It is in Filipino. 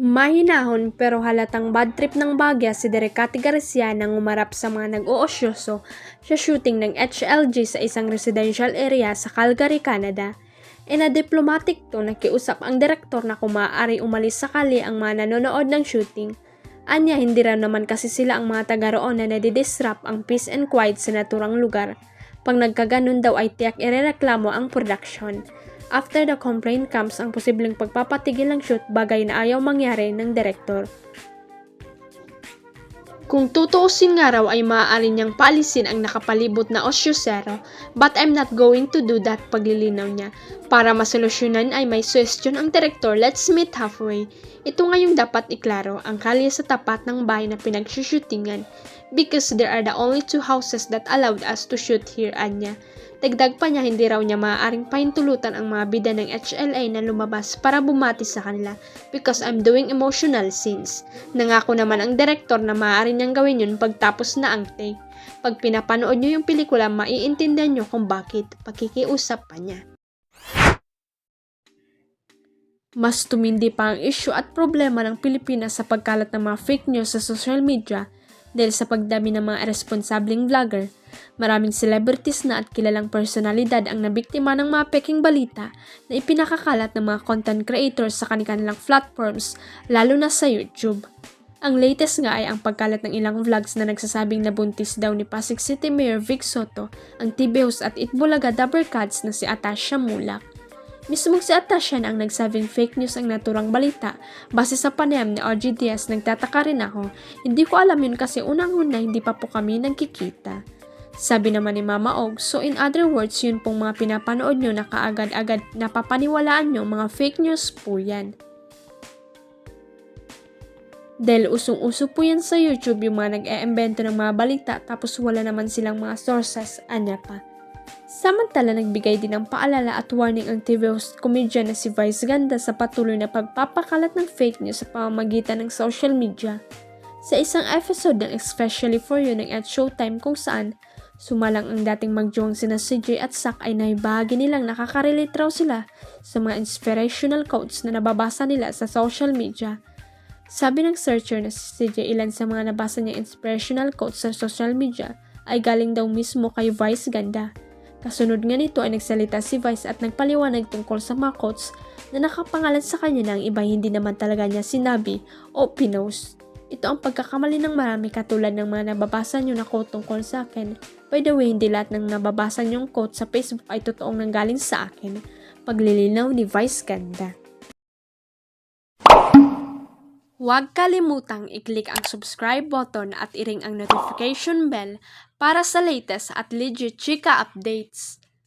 Mahinahon pero halatang bad trip ng bagya si Derek Cathy Garcia nang umarap sa mga nag-oosyoso sa shooting ng HLG sa isang residential area sa Calgary, Canada. Na diplomatic to, nakiusap ang direktor na kung maaari umalis sakali ang mga nanonood ng shooting. Anya, hindi raw naman kasi sila ang mga taga roon na nadidisrupt ang peace and quiet sa naturang lugar. Pag nagkaganon daw ay tiyak irereklamo ang production. After the complaint comes ang posibleng pagpapatigil ng shoot, bagay na ayaw mangyari ng direktor. Kung tutuusin nga raw ay maaari niyang paalisin ang nakapalibot na osyosero, but I'm not going to do that, paglilinaw niya. Para masolusyonan ay may suggestion ang direktor, let's meet halfway. Ito nga yung dapat iklaro, ang kalye sa tapat ng bahay na pinagsushootingan, because there are the only 2 houses that allowed us to shoot here, anya. Dagdag pa niya, hindi raw niya maaaring pahintulutan ang mga bida ng HLA na lumabas para bumati sa kanila because I'm doing emotional scenes. Nangako naman ang direktor na maaari niyang gawin yun pagtapos na ang take. Pag pinapanood niyo yung pelikula, maiintindihan niyo kung bakit. Pakikiusap pa niya. Mas tumindi pa ang issue at problema ng Pilipinas sa pagkalat ng mga fake news sa social media dahil sa pagdami ng mga irresponsableng vlogger. Maraming celebrities na at kilalang personalidad ang nabiktima ng mga peking balita na ipinakakalat ng mga content creators sa kanilang platforms, lalo na sa YouTube. Ang latest nga ay ang pagkalat ng ilang vlogs na nagsasabing nabuntis daw ni Pasig City Mayor Vic Soto, ang TV host at Itbulaga Dabarkads na si Atasha Mulak. Mismong si Atasha na ang nagsabing fake news ang naturang balita. Base sa panayam ni RG Diaz, nagtataka rin ako. Hindi ko alam yun kasi unang-una hindi pa po kami nagkikita. Sabi naman ni Mama Og, so in other words, yun pong mga pinapanood nyo na kaagad-agad napapaniwalaan nyo, mga fake news po yan. Dahil usong-uso po yan sa YouTube yung mga nag-e-embento ng mga balita tapos wala naman silang mga sources, anya pa. Samantala, nagbigay din ng paalala at warning ang TV host comedian na si Vice Ganda sa patuloy na pagpapakalat ng fake news sa pamamagitan ng social media. Sa isang episode ng Especially For You ng at Showtime kung saan sumalang ang dating magjoong sina CJ at Sak ay naibahagi nilang nakaka-relate raw sila sa mga inspirational quotes na nababasa nila sa social media. Sabi ng searcher na si CJ, ilan sa mga nabasa niyang inspirational quotes sa social media ay galing daw mismo kay Vice Ganda. Kasunod nga nito ay nagsalita si Vice at nagpaliwanag tungkol sa mga quotes na nakapangalan sa kanya na ang iba hindi naman talaga niya sinabi o pinost. Ito ang pagkakamali ng marami katulad ng mga nababasa nyo na quote tungkol sa akin. By the way, hindi lahat ng nababasa nyong quote sa Facebook ay totoong nanggaling sa akin. Paglilinaw ni Vice Ganda. Huwag kalimutang i-click ang subscribe button at i-ring ang notification bell para sa latest at legit chika updates.